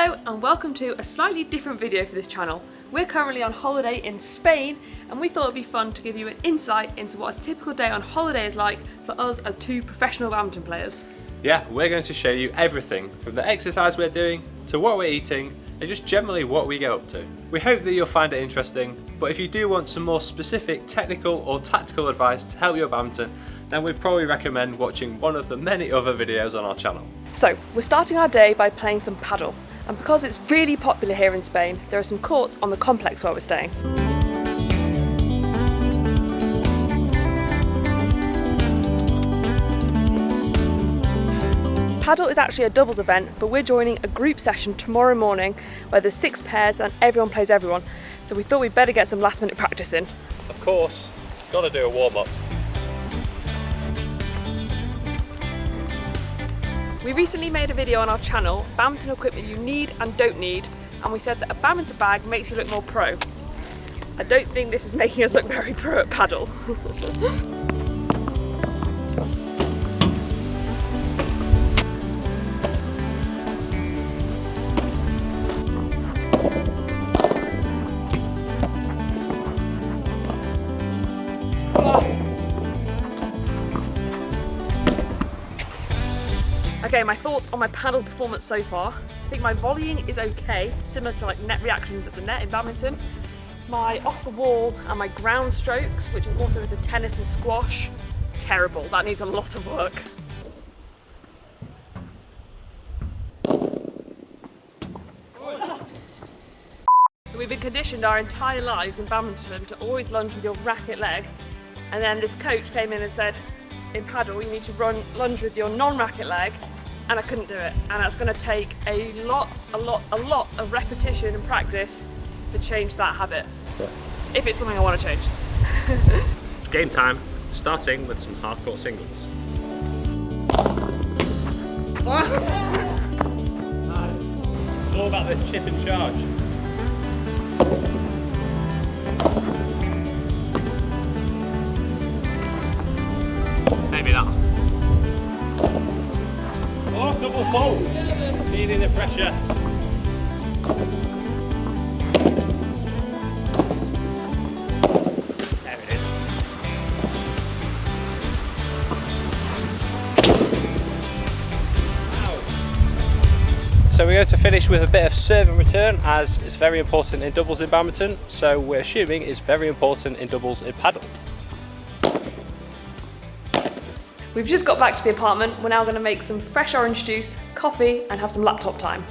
Hello and welcome to a slightly different video for this channel. We're currently on holiday in Spain and we thought it'd be fun to give you an insight into what a typical day on holiday is like for us as two professional badminton players. Yeah, we're going to show you everything from the exercise we're doing to what we're eating and just generally what we get up to. We hope that you'll find it interesting, but if you do want some more specific technical or tactical advice to help you at badminton, then we'd probably recommend watching one of the many other videos on our channel. So, we're starting our day by playing some paddle, and because it's really popular here in Spain, there are some courts on the complex where we're staying. Paddle is actually a doubles event, but we're joining a group session tomorrow morning where there's 6 pairs and everyone plays everyone, so we thought we'd better get some last minute practice in. Of course, got to do a warm-up. We recently made a video on our channel, badminton equipment you need and don't need, and we said that a badminton bag makes you look more pro. I don't think this is making us look very pro at paddle. Okay, my thoughts on my paddle performance so far. I think my volleying is okay, similar to like net reactions at the net in badminton. My off the wall and my ground strokes, which is more similar to tennis and squash, terrible. That needs a lot of work. We've been conditioned our entire lives in badminton to always lunge with your racket leg, and then this coach came in and said, in paddle you need to lunge with your non-racket leg, and I couldn't do it. And that's going to take a lot of repetition and practice to change that habit. Yeah. If it's something I want to change. It's game time, starting with some half-court singles. Nice. It's all about the chip and charge. Maybe that. Oh, double fold. Feeling the pressure. There it is. Wow. So we're going to finish with a bit of serve and return, as it's very important in doubles in badminton, so we're assuming it's very important in doubles in paddle. We've just got back to the apartment. We're now going to make some fresh orange juice, coffee, and have some laptop time.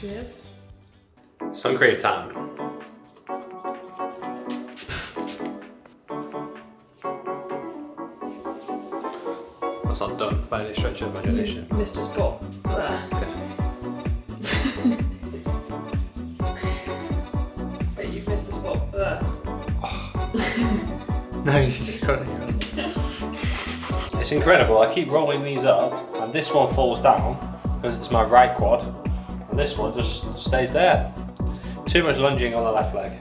Cheers. Sun cream time. That's not done by any stretch of imagination. Missed a spot there. Wait, you've missed a spot there. No, you got it. It's incredible. I keep rolling these up, and this one falls down because it's my right quad, and this one just stays there. Too much lunging on the left leg.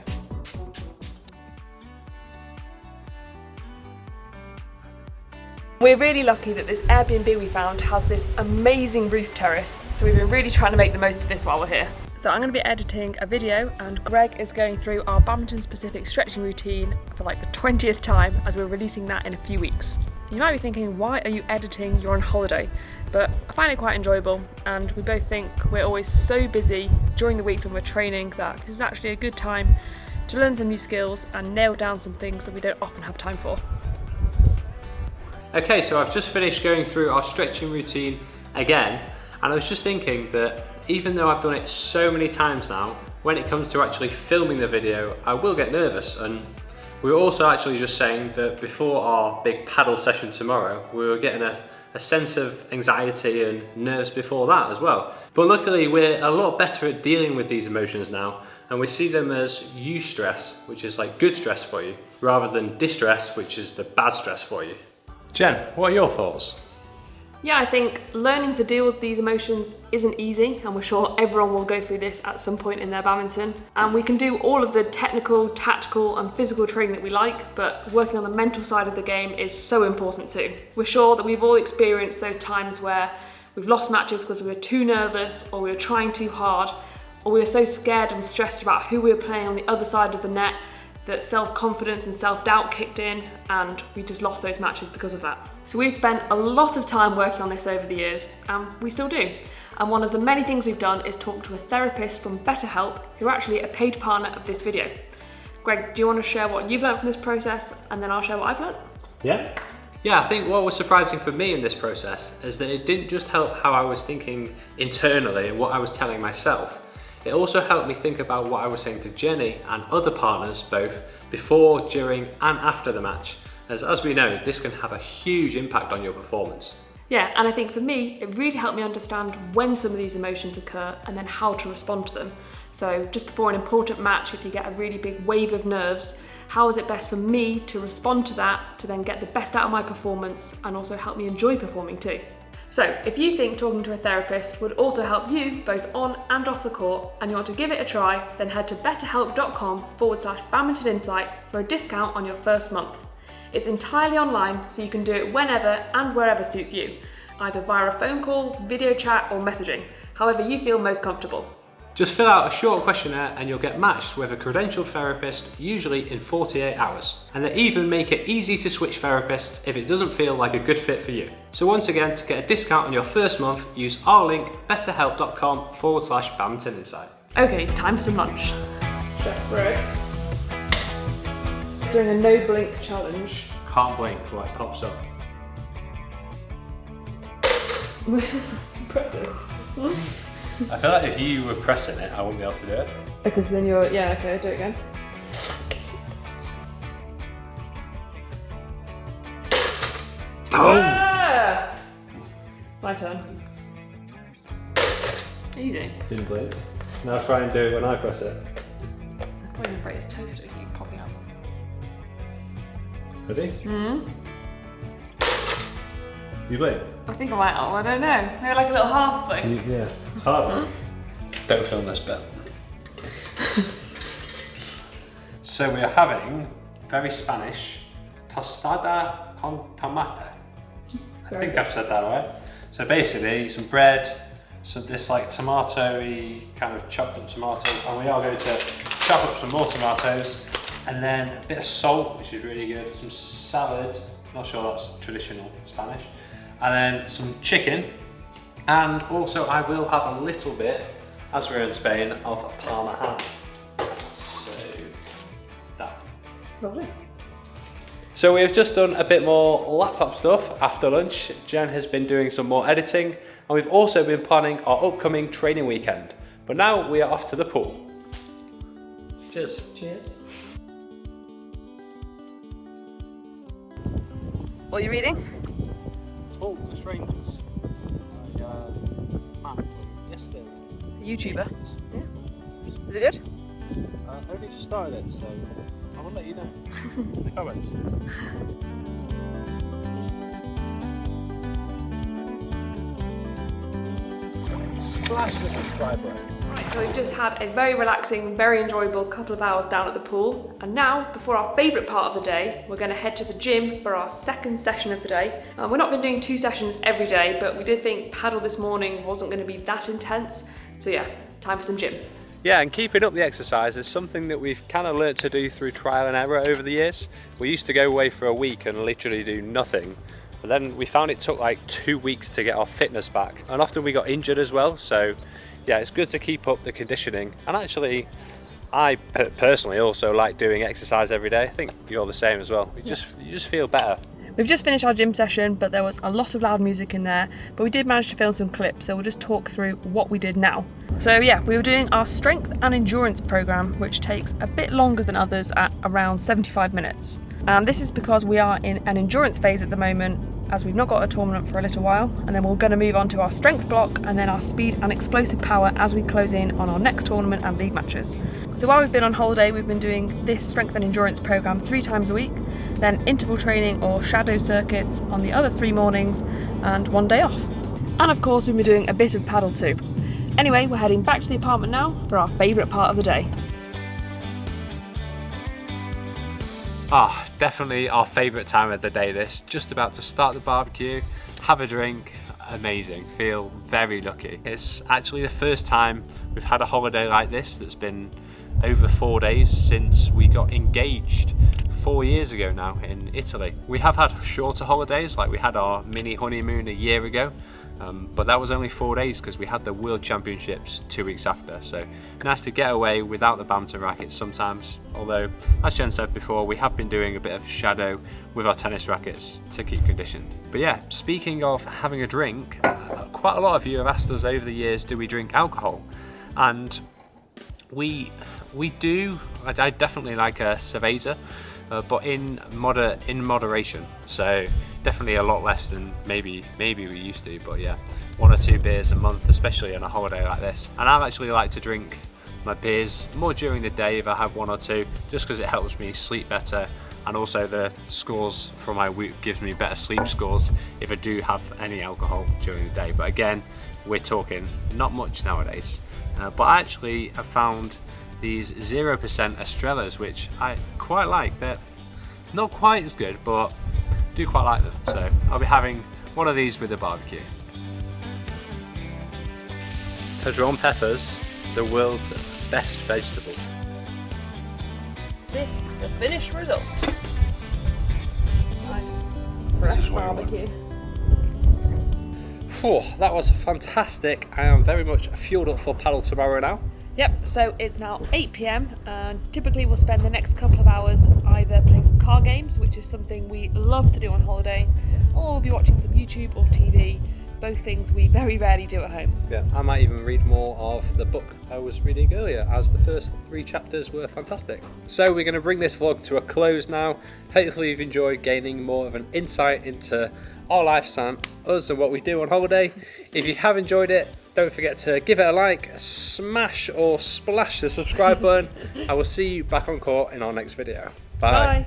We're really lucky that this Airbnb we found has this amazing roof terrace, so we've been really trying to make the most of this while we're here. So I'm going to be editing a video and Greg is going through our badminton specific stretching routine for like the 20th time, as we're releasing that in a few weeks. You might be thinking, why are you editing? You're on holiday. But I find it quite enjoyable, and we both think we're always so busy during the weeks when we're training that this is actually a good time to learn some new skills and nail down some things that we don't often have time for. Okay, so I've just finished going through our stretching routine again, and I was just thinking that even though I've done it so many times now, when it comes to actually filming the video, I will get nervous. And we were also actually just saying that before our big paddle session tomorrow, we were getting a sense of anxiety and nerves before that as well. But luckily we're a lot better at dealing with these emotions now, and we see them as eustress, which is like good stress for you, rather than distress, which is the bad stress for you. Jen, what are your thoughts? Yeah, I think learning to deal with these emotions isn't easy, and we're sure everyone will go through this at some point in their badminton. And we can do all of the technical, tactical and physical training that we like, but working on the mental side of the game is so important too. We're sure that we've all experienced those times where we've lost matches because we were too nervous, or we were trying too hard, or we were so scared and stressed about who we were playing on the other side of the net that self-confidence and self-doubt kicked in, and we just lost those matches because of that. So we've spent a lot of time working on this over the years, and we still do. And one of the many things we've done is talk to a therapist from BetterHelp, who are actually a paid partner of this video. Greg, do you want to share what you've learned from this process, and then I'll share what I've learned? Yeah, I think what was surprising for me in this process is that it didn't just help how I was thinking internally and what I was telling myself. It also helped me think about what I was saying to Jenny and other partners both before, during and after the match. As we know, this can have a huge impact on your performance. Yeah, and I think for me, it really helped me understand when some of these emotions occur and then how to respond to them. So just before an important match, if you get a really big wave of nerves, how is it best for me to respond to that to then get the best out of my performance and also help me enjoy performing too? So if you think talking to a therapist would also help you both on and off the court and you want to give it a try, then head to betterhelp.com/badminton insight for a discount on your first month. It's entirely online, so you can do it whenever and wherever suits you, either via a phone call, video chat or messaging, however you feel most comfortable. Just fill out a short questionnaire and you'll get matched with a credentialed therapist, usually in 48 hours. And they even make it easy to switch therapists if it doesn't feel like a good fit for you. So once again, to get a discount on your first month, use our link betterhelp.com/badminton insight. Okay, time for some lunch. Chef Greg doing a no blink challenge. Can't blink while it pops up. That's impressive. I feel like if you were pressing it, I wouldn't be able to do it. Because then you're, yeah, okay, do it again. Ah! My turn. Easy. Didn't blink. Now try and do it when I press it. I'm probably gonna break his toaster if you pop me up. Ready? You blink? I think I might, oh, I don't know. Maybe like a little half blink. Yeah, it's hard. Don't film this bit. So we are having very Spanish tostada con tomate. I think I've said that right. So basically some bread, some this like tomato-y kind of chopped up tomatoes, and we are going to chop up some more tomatoes, and then a bit of salt, which is really good, some salad, not sure that's traditional Spanish, and then some chicken, and also I will have a little bit, as we're in Spain, of Parma ham. So that. Lovely. So we've just done a bit more laptop stuff after lunch. Jen has been doing some more editing, and we've also been planning our upcoming training weekend. But now we are off to the pool. Cheers. Cheers. What are you reading? Talk to Strangers. Man from yesterday. YouTuber. Yeah. Is it good? I only just started it, so I will let you know in the comments. Splash the subscribe button. Right, so we've just had a very relaxing, very enjoyable couple of hours down at the pool. And now, before our favourite part of the day, we're going to head to the gym for our second session of the day. We've not been doing 2 sessions every day, but we did think paddle this morning wasn't going to be that intense. So yeah, time for some gym. Yeah, and keeping up the exercise is something that we've kind of learnt to do through trial and error over the years. We used to go away for a week and literally do nothing. But then we found it took like 2 weeks to get our fitness back. And often we got injured as well. So yeah, it's good to keep up the conditioning. And actually, I personally also like doing exercise every day. I think you're the same as well. You just feel better. We've just finished our gym session, but there was a lot of loud music in there, but we did manage to film some clips, so we'll just talk through what we did now. So yeah, we were doing our strength and endurance program, which takes a bit longer than others at around 75 minutes. And this is because we are in an endurance phase at the moment, as we've not got a tournament for a little while, and then we're going to move on to our strength block and then our speed and explosive power as we close in on our next tournament and league matches. So while we've been on holiday, we've been doing this strength and endurance program 3 times a week, then interval training or shadow circuits on the other 3 mornings, and 1 day off. And of course, we've been doing a bit of paddle too. Anyway, we're heading back to the apartment now for our favourite part of the day. Definitely our favourite time of the day this. Just about to start the barbecue, have a drink, amazing, feel very lucky. It's actually the first time we've had a holiday like this that's been over 4 days since we got engaged 4 years ago now in Italy. We have had shorter holidays, like we had our mini honeymoon a year ago, but that was only 4 days because we had the World Championships 2 weeks after. So nice to get away without the badminton rackets sometimes. Although, as Jen said before, we have been doing a bit of shadow with our tennis rackets to keep conditioned. But yeah, speaking of having a drink, quite a lot of you have asked us over the years, do we drink alcohol? And we do. I definitely like a cerveza, but in moderation. So definitely a lot less than maybe we used to. But yeah, 1 or 2 beers a month, especially on a holiday like this. And I actually like to drink my beers more during the day if I have 1 or 2, just because it helps me sleep better. And also the scores for my week gives me better sleep scores if I do have any alcohol during the day. But again, we're talking not much nowadays. But I actually have found these 0% Estrellas, which I quite like. They're not quite as good, but do quite like them. So I'll be having one of these with the barbecue. Padron peppers, the world's best vegetable. This is the finished result. Nice fresh barbecue. That was fantastic. I am very much fueled up for paddle tomorrow now. Yep, so it's now 8 PM and typically we'll spend the next couple of hours either playing some card games, which is something we love to do on holiday, or we'll be watching some YouTube or TV, both things we very rarely do at home. Yeah, I might even read more of the book I was reading earlier, as the first 3 chapters were fantastic. So we're going to bring this vlog to a close now. Hopefully you've enjoyed gaining more of an insight into our lifestyle, us and what we do on holiday. If you have enjoyed it, don't forget to give it a like, smash or splash the subscribe button. I will see you back on court in our next video. Bye. Bye.